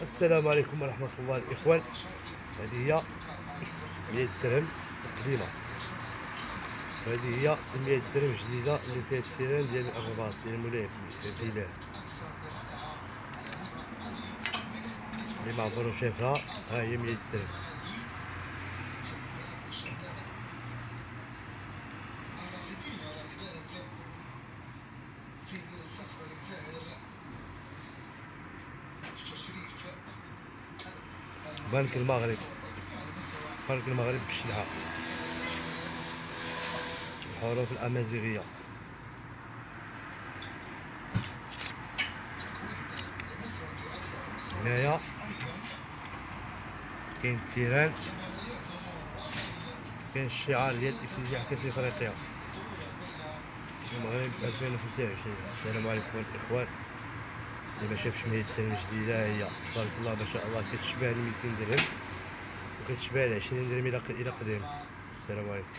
السلام عليكم ورحمة الله الإخوان. هذه هي 100 درهم قديمة، وهذه هي 100 درهم جديدة اللي فيها التيران ديال الرباط ديال مولاي بليلة اللي ما عمرو شافها. ها هي 100 درهم. بنك المغرب، بنك المغرب بالشلعة، الحروف الأمازيغية. هنايا كاين التيران، كاين الشعار ديال افتتاح كأس إفريقيا المغرب 2025. السلام عليكم الإخوان. اللي ما شافش 100 درهم جديدة، هي تبارك الله ما شاء الله كتشبه ال 200 درهم وكتشبه ال 20 درهم إلا قدمت. السلام عليكم.